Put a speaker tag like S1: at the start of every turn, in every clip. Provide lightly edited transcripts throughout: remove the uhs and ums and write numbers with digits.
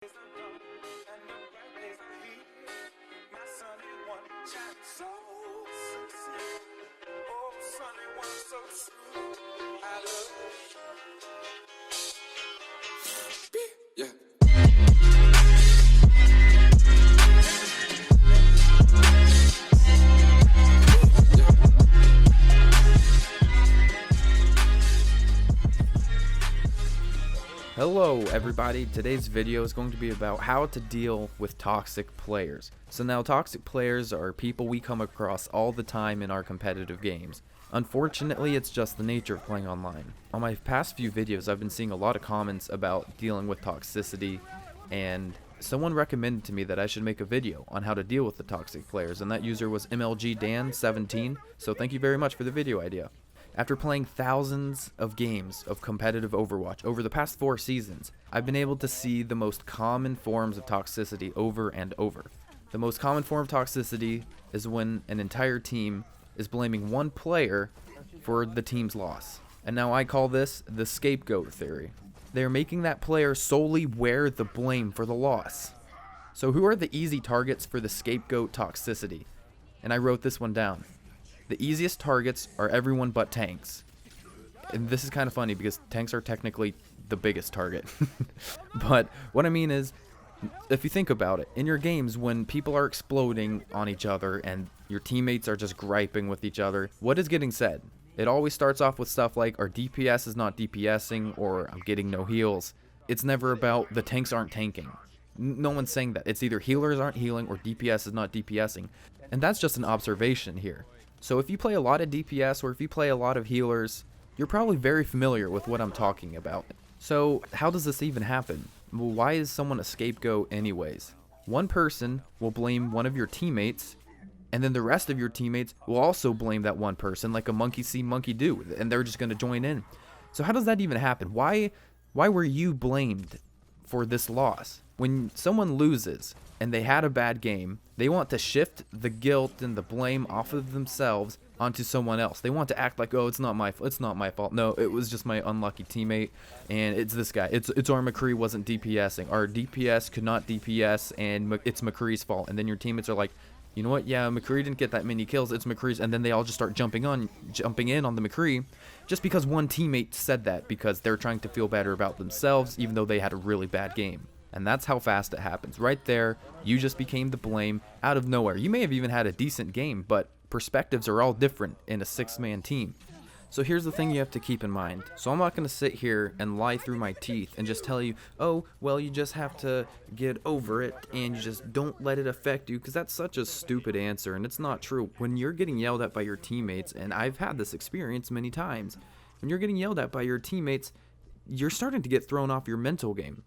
S1: And the right days are here. My Sunday one chat so sincere. Oh, Sunday one so true. I love you. Yeah.
S2: Hello everybody, today's video is going to be about how to deal with toxic players. So now toxic players are people we come across all the time in our competitive games. Unfortunately, it's just the nature of playing online. On my past few videos, I've been seeing a lot of comments about dealing with toxicity, and someone recommended to me that I should make a video on how to deal with the toxic players, and that user was MLGDan17, so thank you very much for the video idea. After playing thousands of games of competitive Overwatch over the past 4 seasons, I've been able to see the most common forms of toxicity over and over. The most common form of toxicity is when an entire team is blaming one player for the team's loss. And now I call this the scapegoat theory. They're making that player solely wear the blame for the loss. So who are the easy targets for the scapegoat toxicity? And I wrote this one down. The easiest targets are everyone but tanks. And this is kind of funny because tanks are technically the biggest target. But what I mean is, if you think about it, in your games when people are exploding on each other and your teammates are just griping with each other, what is getting said? It always starts off with stuff like, our DPS is not DPSing, or I'm getting no heals. It's never about the tanks aren't tanking. No one's saying that. It's either healers aren't healing or DPS is not DPSing. And that's just an observation here. So if you play a lot of DPS or if you play a lot of healers, you're probably very familiar with what I'm talking about. So how does this even happen? Well, why is someone a scapegoat anyways? One person will blame one of your teammates, and then the rest of your teammates will also blame that one person, like a monkey see, monkey do, and they're just going to join in. So how does that even happen? Why were you blamed for this loss? When someone loses and they had a bad game, they want to shift the guilt and the blame off of themselves onto someone else. They want to act like, oh, it's not my fault. No, it was just my unlucky teammate, and it's this guy. It's our McCree wasn't DPSing. Our DPS could not DPS, and it's McCree's fault. And then your teammates are like, you know what? Yeah, McCree didn't get that many kills. It's McCree's, and then they all just start jumping in on the McCree, just because one teammate said that, because they're trying to feel better about themselves, even though they had a really bad game. And that's how fast it happens. Right there, you just became the blame out of nowhere. You may have even had a decent game, but perspectives are all different in a 6-man team. So here's the thing you have to keep in mind. So I'm not going to sit here and lie through my teeth and just tell you, oh, well, you just have to get over it and you just don't let it affect you, because that's such a stupid answer, and it's not true. When you're getting yelled at by your teammates, and I've had this experience many times, when you're getting yelled at by your teammates, you're starting to get thrown off your mental game.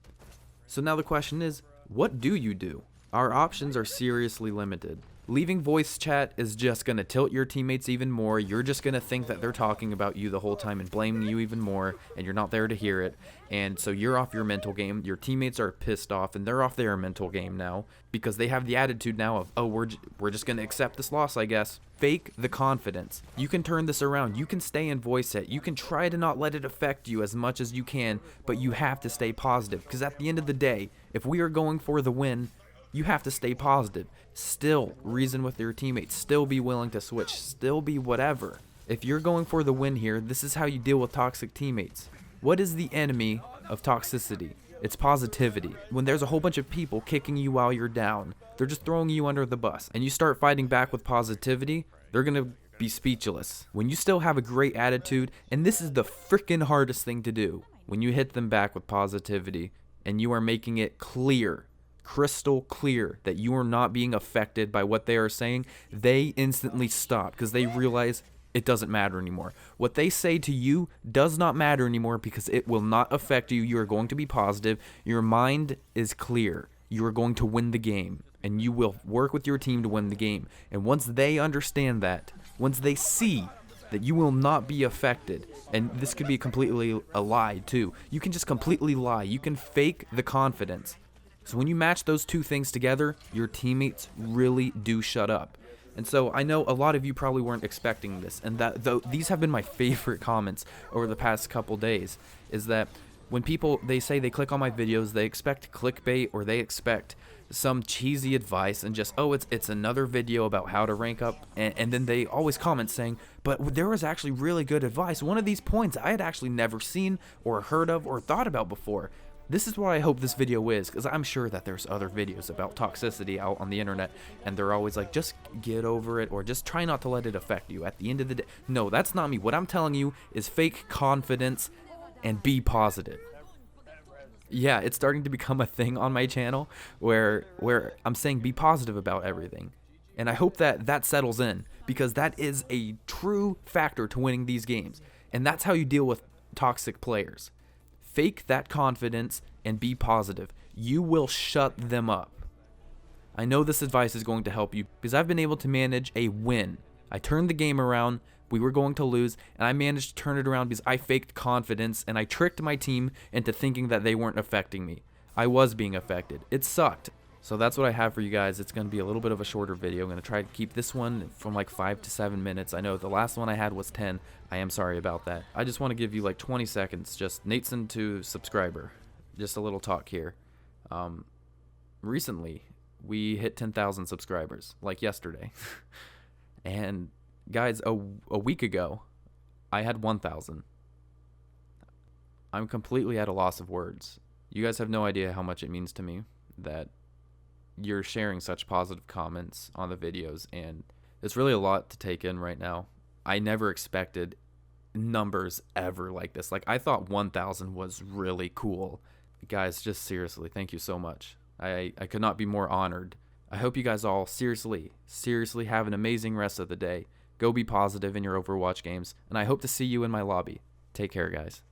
S2: So now the question is, what do you do? Our options are seriously limited. Leaving voice chat is just going to tilt your teammates even more. You're just going to think that they're talking about you the whole time and blaming you even more, and you're not there to hear it. And so you're off your mental game. Your teammates are pissed off, and they're off their mental game now because they have the attitude now of, oh, we're just going to accept this loss, I guess. Fake the confidence. You can turn this around. You can stay in voice chat. You can try to not let it affect you as much as you can, but you have to stay positive, because at the end of the day, if we are going for the win, you have to stay positive. Still reason with your teammates. Still be willing to switch. Still be whatever. If you're going for the win here, this is how you deal with toxic teammates. What is the enemy of toxicity? It's positivity. When there's a whole bunch of people kicking you while you're down, they're just throwing you under the bus, and you start fighting back with positivity, they're gonna be speechless. When you still have a great attitude, and this is the freaking hardest thing to do, when you hit them back with positivity, and you are making it clear, crystal clear, that you are not being affected by what they are saying, they instantly stop because they realize it doesn't matter anymore. What they say to you does not matter anymore because it will not affect you. You are going to be positive. Your mind is clear. You are going to win the game, and you will work with your team to win the game. And once they understand that, once they see that you will not be affected, and this could be completely a lie too. You can just completely lie. You can fake the confidence. So when you match those two things together, your teammates really do shut up. And so I know a lot of you probably weren't expecting this, and that though these have been my favorite comments over the past couple days, is that When people, they say they click on my videos, they expect clickbait or they expect some cheesy advice and just, oh, it's another video about how to rank up, and then they always comment saying, but there was actually really good advice. One of these points I had actually never seen or heard of or thought about before. This is what I hope this video is, because I'm sure that there's other videos about toxicity out on the internet, and they're always like, just get over it, or just try not to let it affect you. At the end of the day, no, that's not me. What I'm telling you is fake confidence and be positive. Yeah, it's starting to become a thing on my channel where I'm saying be positive about everything. And I hope that settles in, because that is a true factor to winning these games. And that's how you deal with toxic players. Fake that confidence and be positive. You will shut them up. I know this advice is going to help you, because I've been able to manage a win. I turned the game around. We were going to lose, and I managed to turn it around because I faked confidence and I tricked my team into thinking that they weren't affecting me. I was being affected. It sucked. So that's what I have for you guys. It's going to be a little bit of a shorter video. I'm going to try to keep this one from like 5 to 7 minutes. I know the last one I had was 10. I am sorry about that. I just want to give you like 20 seconds. Just Nateson to subscriber. Just a little talk here. Recently, we hit 10,000 subscribers, like yesterday. And guys, a week ago, I had 1,000. I'm completely at a loss of words. You guys have no idea how much it means to me that you're sharing such positive comments on the videos, and it's really a lot to take in right now. I never expected numbers ever like this. Like, I thought 1,000 was really cool. Guys, just seriously, thank you so much. I could not be more honored. I hope you guys all seriously have an amazing rest of the day. Go be positive in your Overwatch games, and I hope to see you in my lobby. Take care, guys.